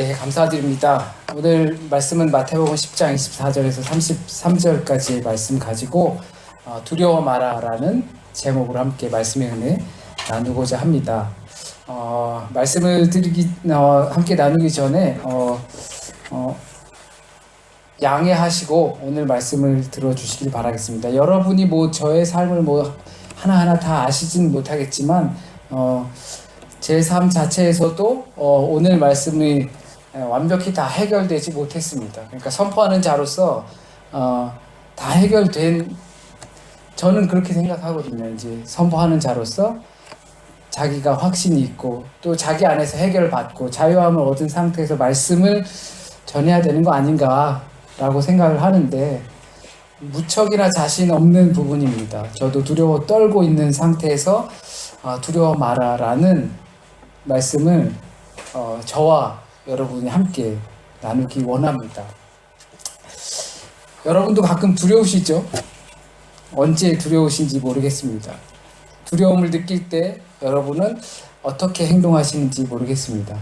네, 감사드립니다. 오늘 말씀은 마태복음 10장 24절에서 33절까지의 말씀 가지고 두려워 마라라는 제목으로 함께 말씀의 은혜 나누고자 합니다. 말씀을 함께 나누기 전에 양해하시고 오늘 말씀을 들어주시길 바라겠습니다. 여러분이 저의 삶을 하나하나 다 아시진 못하겠지만 제 삶 자체에서도 오늘 말씀이 완벽히 다 해결되지 못했습니다. 그러니까 선포하는 자로서 다 해결된, 저는 그렇게 생각하거든요. 이제 선포하는 자로서 자기가 확신이 있고 또 자기 안에서 해결받고 자유함을 얻은 상태에서 말씀을 전해야 되는 거 아닌가라고 생각을 하는데 무척이나 자신 없는 부분입니다. 저도 두려워 떨고 있는 상태에서 두려워 마라라는 말씀을 저와 여러분이 함께 나누기 원합니다. 여러분도 가끔 두려우시죠? 언제 두려우신지 모르겠습니다. 두려움을 느낄 때 여러분은 어떻게 행동하시는지 모르겠습니다.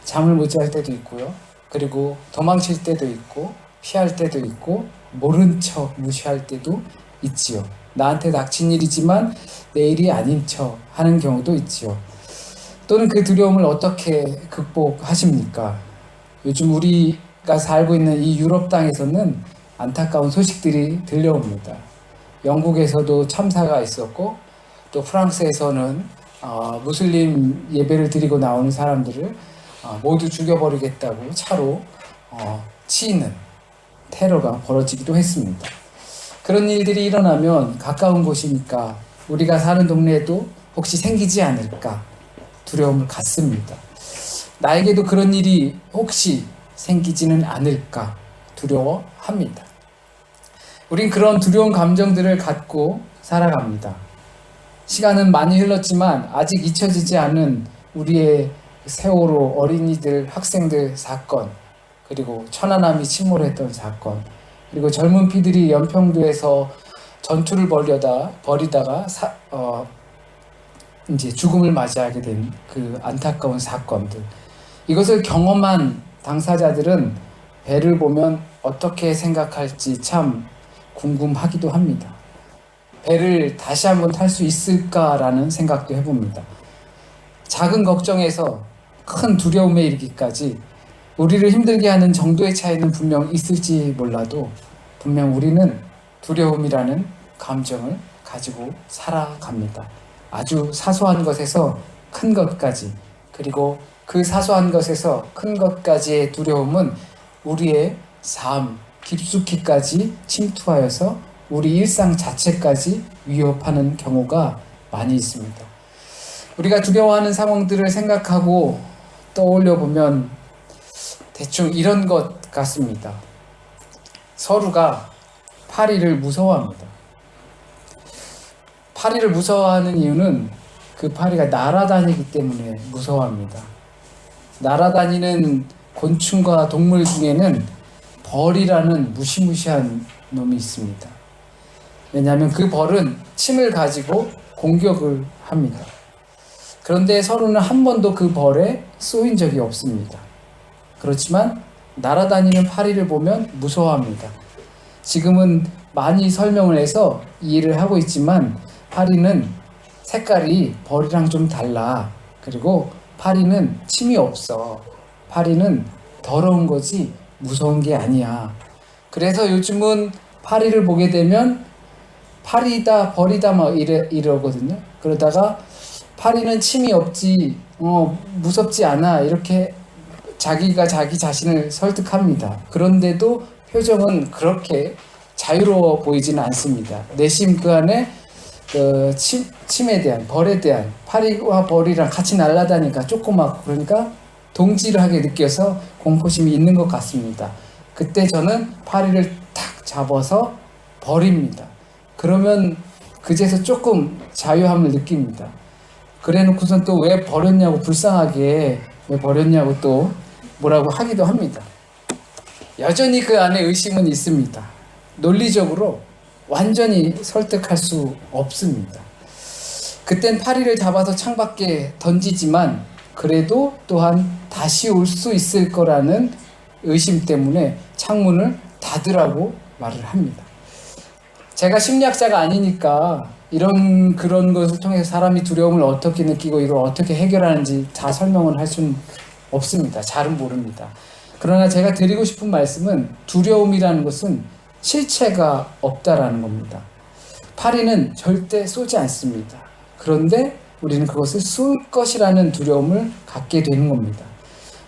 잠을 못 잘 때도 있고요. 그리고 도망칠 때도 있고 피할 때도 있고 모른 척 무시할 때도 있지요. 나한테 닥친 일이지만 내 일이 아닌 척 하는 경우도 있지요. 또는 그 두려움을 어떻게 극복하십니까? 요즘 우리가 살고 있는 이 유럽 땅에서는 안타까운 소식들이 들려옵니다. 영국에서도 참사가 있었고 또 프랑스에서는 무슬림 예배를 드리고 나오는 사람들을 모두 죽여버리겠다고 차로 치이는 테러가 벌어지기도 했습니다. 그런 일들이 일어나면 가까운 곳이니까 우리가 사는 동네에도 혹시 생기지 않을까 두려움을 갖습니다. 나에게도 그런 일이 혹시 생기지는 않을까 두려워합니다. 우린 그런 두려운 감정들을 갖고 살아갑니다. 시간은 많이 흘렀지만 아직 잊혀지지 않은 우리의 세월호 어린이들, 학생들 사건, 그리고 천안함이 침몰했던 사건, 그리고 젊은 피들이 연평도에서 전투를 벌이다가 이제 죽음을 맞이하게 된 그 안타까운 사건들, 이것을 경험한 당사자들은 배를 보면 어떻게 생각할지 참 궁금하기도 합니다. 배를 다시 한번 탈 수 있을까라는 생각도 해봅니다. 작은 걱정에서 큰 두려움에 이르기까지 우리를 힘들게 하는 정도의 차이는 분명 있을지 몰라도 분명 우리는 두려움이라는 감정을 가지고 살아갑니다. 아주 사소한 것에서 큰 것까지, 그리고 그 사소한 것에서 큰 것까지의 두려움은 우리의 삶 깊숙이까지 침투하여서 우리 일상 자체까지 위협하는 경우가 많이 있습니다. 우리가 두려워하는 상황들을 생각하고 떠올려 보면 대충 이런 것 같습니다. 서루가 파리를 무서워합니다. 파리를 무서워하는 이유는 그 파리가 날아다니기 때문에 무서워합니다. 날아다니는 곤충과 동물 중에는 벌이라는 무시무시한 놈이 있습니다. 왜냐하면 그 벌은 침을 가지고 공격을 합니다. 그런데 서루는 한 번도 그 벌에 쏘인 적이 없습니다. 그렇지만 날아다니는 파리를 보면 무서워합니다. 지금은 많이 설명을 해서 이해를 하고 있지만 파리는 색깔이 벌이랑 좀 달라. 그리고 파리는 침이 없어. 파리는 더러운 거지 무서운 게 아니야. 그래서 요즘은 파리를 보게 되면 파리다 벌이다 막 이러거든요. 그러다가 파리는 침이 없지 무섭지 않아 이렇게 자기가 자기 자신을 설득합니다. 그런데도 표정은 그렇게 자유로워 보이지는 않습니다. 내심 그 안에 침에 대한, 벌에 대한, 파리와 벌이랑 같이 날아다니까 조그맣고 그러니까 동질하게 느껴서 공포심이 있는 것 같습니다. 그때 저는 파리를 탁 잡아서 버립니다. 그러면 그제서 조금 자유함을 느낍니다. 그래 놓고선 또 왜 버렸냐고 불쌍하게 왜 버렸냐고 또 뭐라고 하기도 합니다. 여전히 그 안에 의심은 있습니다. 논리적으로 완전히 설득할 수 없습니다. 그땐 파리를 잡아서 창밖에 던지지만 그래도 또한 다시 올 수 있을 거라는 의심 때문에 창문을 닫으라고 말을 합니다. 제가 심리학자가 아니니까 그런 것을 통해서 사람이 두려움을 어떻게 느끼고 이걸 어떻게 해결하는지 다 설명을 할 수는 없습니다. 잘은 모릅니다. 그러나 제가 드리고 싶은 말씀은 두려움이라는 것은 실체가 없다라는 겁니다. 파리는 절대 쏘지 않습니다. 그런데 우리는 그것을 쏠 것이라는 두려움을 갖게 되는 겁니다.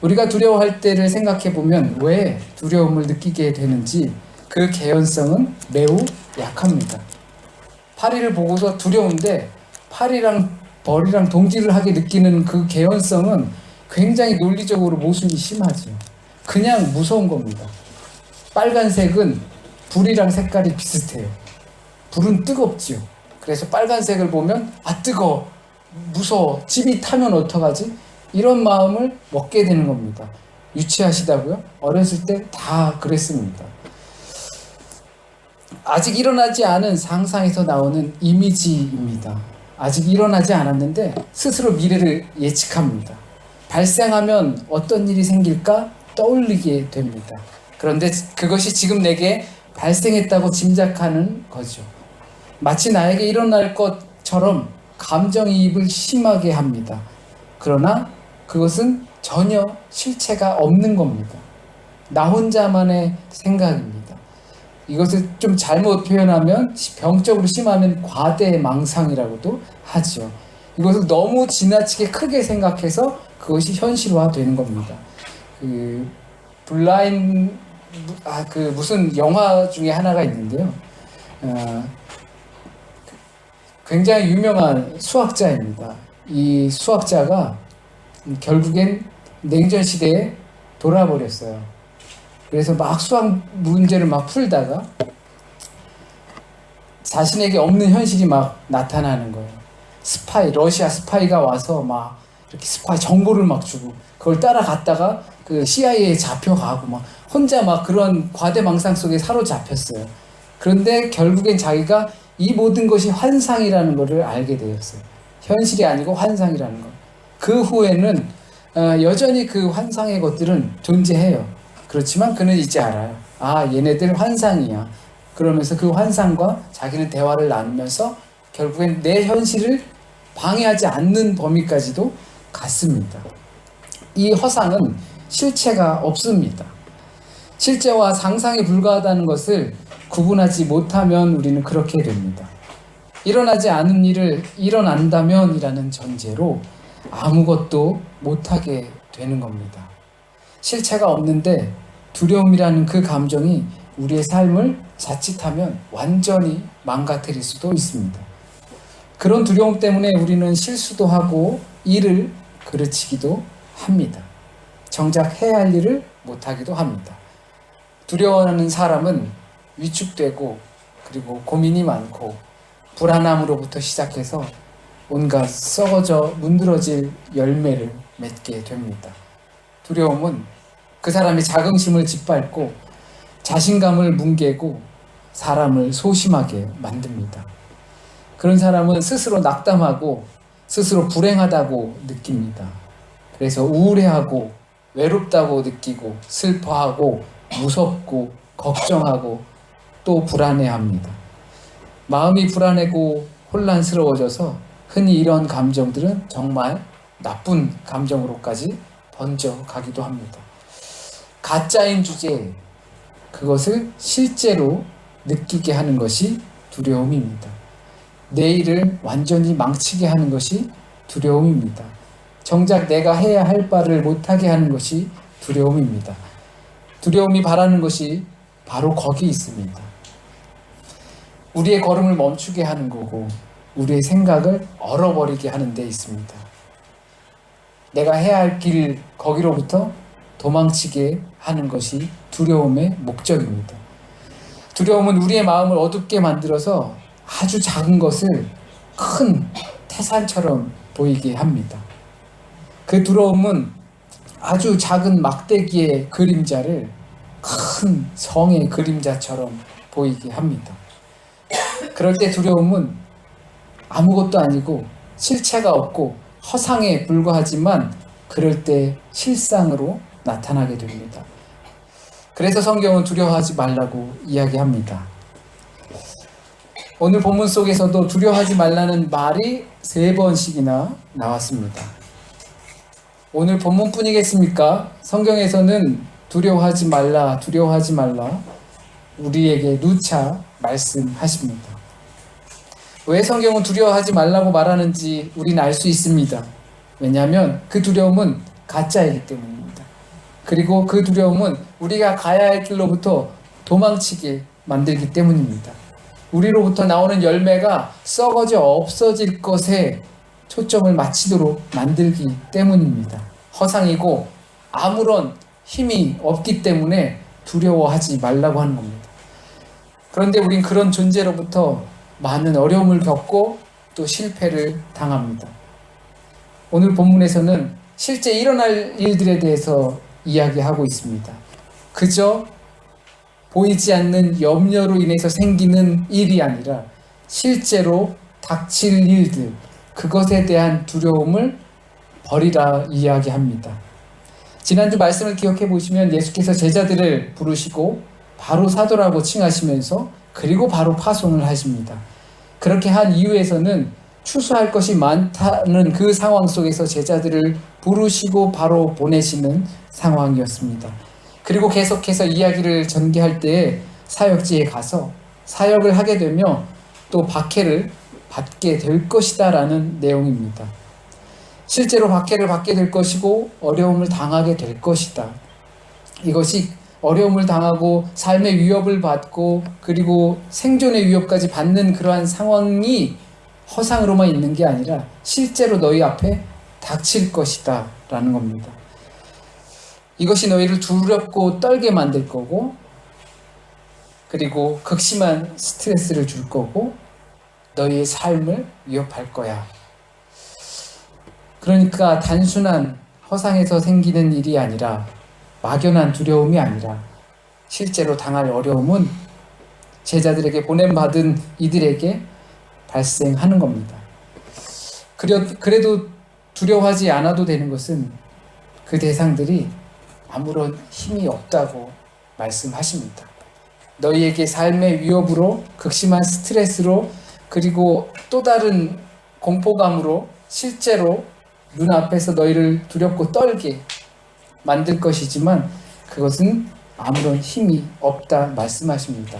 우리가 두려워할 때를 생각해 보면 왜 두려움을 느끼게 되는지 그 개연성은 매우 약합니다. 파리를 보고서 두려운데 파리랑 벌이랑 동지를 하게 느끼는 그 개연성은 굉장히 논리적으로 모순이 심하죠. 그냥 무서운 겁니다. 빨간색은 불이랑 색깔이 비슷해요. 불은 뜨겁지요. 그래서 빨간색을 보면 뜨거워, 무서워, 집이 타면 어떡하지? 이런 마음을 먹게 되는 겁니다. 유치하시다고요? 어렸을 때 다 그랬습니다. 아직 일어나지 않은 상상에서 나오는 이미지입니다. 아직 일어나지 않았는데 스스로 미래를 예측합니다. 발생하면 어떤 일이 생길까 떠올리게 됩니다. 그런데 그것이 지금 내게 발생했다고 짐작하는 거죠. 마치 나에게 일어날 것처럼 감정이입을 심하게 합니다. 그러나 그것은 전혀 실체가 없는 겁니다. 나 혼자만의 생각입니다. 이것을 좀 잘못 표현하면 병적으로 심하면 과대망상이라고도 하죠. 이것을 너무 지나치게 크게 생각해서 그것이 현실화되는 겁니다. 무슨 영화 중에 하나가 있는데요. 굉장히 유명한 수학자입니다. 이 수학자가 결국엔 냉전 시대에 돌아버렸어요. 그래서 막 수학 문제를 막 풀다가 자신에게 없는 현실이 막 나타나는 거예요. 러시아 스파이가 와서 막 이렇게 스파이 정보를 막 주고 그걸 따라갔다가 그 CIA에 잡혀가고 막 혼자 막 그런 과대망상 속에 사로잡혔어요. 그런데 결국엔 자기가 이 모든 것이 환상이라는 것을 알게 되었어요. 현실이 아니고 환상이라는 것. 그 후에는 여전히 그 환상의 것들은 존재해요. 그렇지만 그는 이제 알아요. 얘네들 환상이야. 그러면서 그 환상과 자기는 대화를 나누면서 결국엔 내 현실을 방해하지 않는 범위까지도 갔습니다. 이 허상은 실체가 없습니다. 실제와 상상에 불과하다는 것을 구분하지 못하면 우리는 그렇게 됩니다. 일어나지 않은 일을 일어난다면 이라는 전제로 아무것도 못하게 되는 겁니다. 실체가 없는데 두려움이라는 그 감정이 우리의 삶을 자칫하면 완전히 망가뜨릴 수도 있습니다. 그런 두려움 때문에 우리는 실수도 하고 일을 그르치기도 합니다. 정작 해야 할 일을 못하기도 합니다. 두려워하는 사람은 위축되고 그리고 고민이 많고 불안함으로부터 시작해서 온갖 썩어져 문드러질 열매를 맺게 됩니다. 두려움은 그 사람의 자긍심을 짓밟고 자신감을 뭉개고 사람을 소심하게 만듭니다. 그런 사람은 스스로 낙담하고 스스로 불행하다고 느낍니다. 그래서 우울해하고 외롭다고 느끼고 슬퍼하고 무섭고 걱정하고 또 불안해합니다. 마음이 불안하고 혼란스러워져서 흔히 이런 감정들은 정말 나쁜 감정으로까지 번져가기도 합니다. 가짜인 주제에 그것을 실제로 느끼게 하는 것이 두려움입니다. 내일을 완전히 망치게 하는 것이 두려움입니다. 정작 내가 해야 할 바를 못하게 하는 것이 두려움입니다. 두려움이 바라는 것이 바로 거기 있습니다. 우리의 걸음을 멈추게 하는 거고 우리의 생각을 얼어버리게 하는 데 있습니다. 내가 해야 할 길 거기로부터 도망치게 하는 것이 두려움의 목적입니다. 두려움은 우리의 마음을 어둡게 만들어서 아주 작은 것을 큰 태산처럼 보이게 합니다. 그 두려움은 아주 작은 막대기의 그림자를 큰 성의 그림자처럼 보이게 합니다. 그럴 때 두려움은 아무것도 아니고 실체가 없고 허상에 불과하지만 그럴 때 실상으로 나타나게 됩니다. 그래서 성경은 두려워하지 말라고 이야기합니다. 오늘 본문 속에서도 두려워하지 말라는 말이 3번씩이나 나왔습니다. 오늘 본문뿐이겠습니까? 성경에서는 두려워하지 말라, 두려워하지 말라 우리에게 누차 말씀하십니다. 왜 성경은 두려워하지 말라고 말하는지 우리는 알 수 있습니다. 왜냐하면 그 두려움은 가짜이기 때문입니다. 그리고 그 두려움은 우리가 가야 할 길로부터 도망치게 만들기 때문입니다. 우리로부터 나오는 열매가 썩어져 없어질 것에 초점을 맞추도록 만들기 때문입니다. 허상이고 아무런 힘이 없기 때문에 두려워하지 말라고 하는 겁니다. 그런데 우린 그런 존재로부터 많은 어려움을 겪고 또 실패를 당합니다. 오늘 본문에서는 실제 일어날 일들에 대해서 이야기하고 있습니다. 그저 보이지 않는 염려로 인해서 생기는 일이 아니라 실제로 닥칠 일들, 그것에 대한 두려움을 버리라 이야기합니다. 지난주 말씀을 기억해 보시면 예수께서 제자들을 부르시고 바로 사도라고 칭하시면서 그리고 바로 파송을 하십니다. 그렇게 한 이유에서는 추수할 것이 많다는 그 상황 속에서 제자들을 부르시고 바로 보내시는 상황이었습니다. 그리고 계속해서 이야기를 전개할 때에 사역지에 가서 사역을 하게 되며 또 박해를 받게 될 것이다 라는 내용입니다. 실제로 박해를 받게 될 것이고 어려움을 당하게 될 것이다. 이것이 어려움을 당하고 삶의 위협을 받고 그리고 생존의 위협까지 받는 그러한 상황이 허상으로만 있는 게 아니라 실제로 너희 앞에 닥칠 것이다 라는 겁니다. 이것이 너희를 두렵고 떨게 만들 거고 그리고 극심한 스트레스를 줄 거고 너희의 삶을 위협할 거야. 그러니까 단순한 허상에서 생기는 일이 아니라 막연한 두려움이 아니라 실제로 당할 어려움은 제자들에게 보냄받은 이들에게 발생하는 겁니다. 그래도 두려워하지 않아도 되는 것은 그 대상들이 아무런 힘이 없다고 말씀하십니다. 너희에게 삶의 위협으로 극심한 스트레스로 그리고 또 다른 공포감으로 실제로 눈앞에서 너희를 두렵고 떨게 만들 것이지만 그것은 아무런 힘이 없다 말씀하십니다.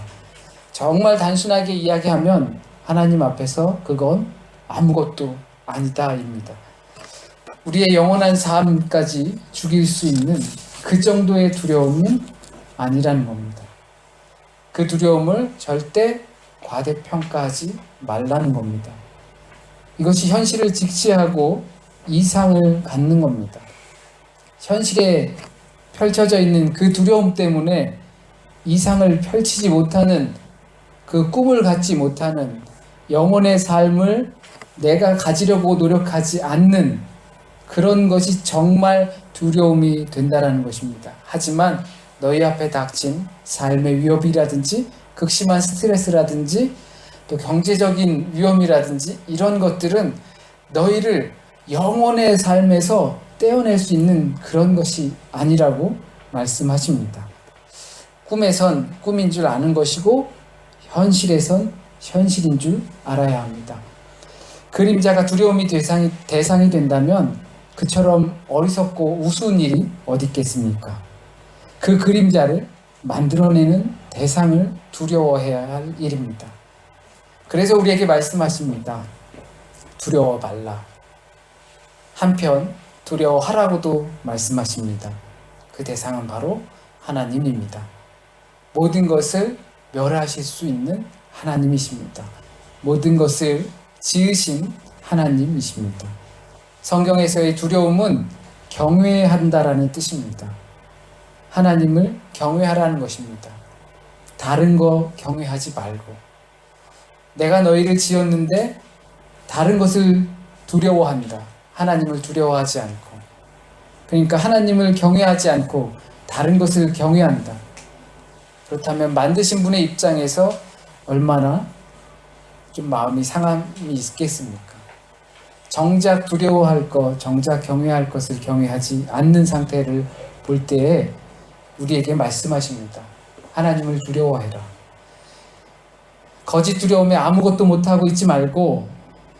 정말 단순하게 이야기하면 하나님 앞에서 그건 아무것도 아니다입니다. 우리의 영원한 삶까지 죽일 수 있는 그 정도의 두려움은 아니라는 겁니다. 그 두려움을 절대 과대평가하지 말라는 겁니다. 이것이 현실을 직시하고 이상을 갖는 겁니다. 현실에 펼쳐져 있는 그 두려움 때문에 이상을 펼치지 못하는 그 꿈을 갖지 못하는 영혼의 삶을 내가 가지려고 노력하지 않는 그런 것이 정말 두려움이 된다는 것입니다. 하지만 너희 앞에 닥친 삶의 위협이라든지 극심한 스트레스라든지 또 경제적인 위험이라든지 이런 것들은 너희를 영혼의 삶에서 떼어낼 수 있는 그런 것이 아니라고 말씀하십니다. 꿈에선 꿈인 줄 아는 것이고 현실에선 현실인 줄 알아야 합니다. 그림자가 두려움이 대상이 된다면 그처럼 어리석고 우스운 일이 어디 있겠습니까? 그 그림자를 만들어내는 대상을 두려워해야 할 일입니다. 그래서 우리에게 말씀하십니다. 두려워 말라. 한편 두려워하라고도 말씀하십니다. 그 대상은 바로 하나님입니다. 모든 것을 멸하실 수 있는 하나님이십니다. 모든 것을 지으신 하나님이십니다. 성경에서의 두려움은 경외한다라는 뜻입니다. 하나님을 경외하라는 것입니다. 다른 거 경외하지 말고 내가 너희를 지었는데 다른 것을 두려워한다. 하나님을 두려워하지 않고 그러니까 하나님을 경외하지 않고 다른 것을 경외한다. 그렇다면 만드신 분의 입장에서 얼마나 좀 마음이 상함이 있겠습니까? 정작 두려워할 것, 정작 경외할 것을 경외하지 않는 상태를 볼 때에 우리에게 말씀하십니다. 하나님을 두려워해라. 거짓 두려움에 아무것도 못하고 있지 말고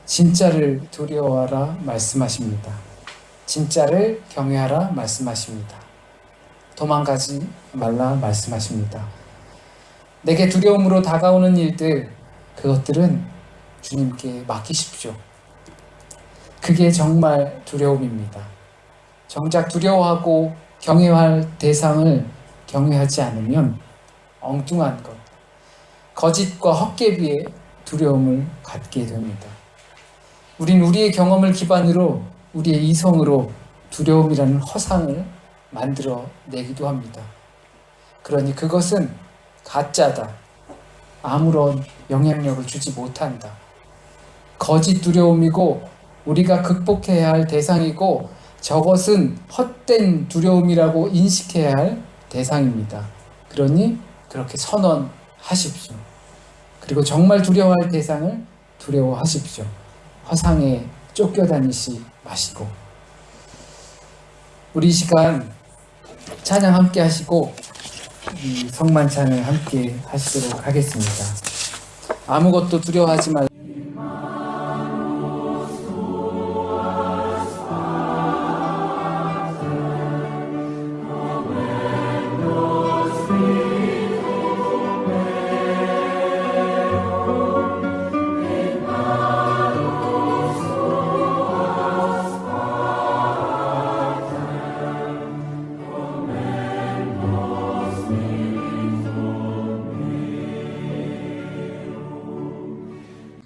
진짜를 두려워하라 말씀하십니다. 진짜를 경외하라 말씀하십니다. 도망가지 말라 말씀하십니다. 내게 두려움으로 다가오는 일들, 그것들은 주님께 맡기십시오. 그게 정말 두려움입니다. 정작 두려워하고 경외할 대상을 경외하지 않으면 엉뚱한 것, 거짓과 헛개비에 두려움을 갖게 됩니다. 우린 우리의 경험을 기반으로 우리의 이성으로 두려움이라는 허상을 만들어 내기도 합니다. 그러니 그것은 가짜다. 아무런 영향력을 주지 못한다. 거짓 두려움이고 우리가 극복해야 할 대상이고 저것은 헛된 두려움이라고 인식해야 할 대상입니다. 그러니 그렇게 선언하십시오. 그리고 정말 두려워할 대상을 두려워하십시오. 허상에 쫓겨다니지 마시고. 우리 이 시간 찬양 함께 하시고 성만찬을 함께 하시도록 하겠습니다. 아무것도 두려워하지 말고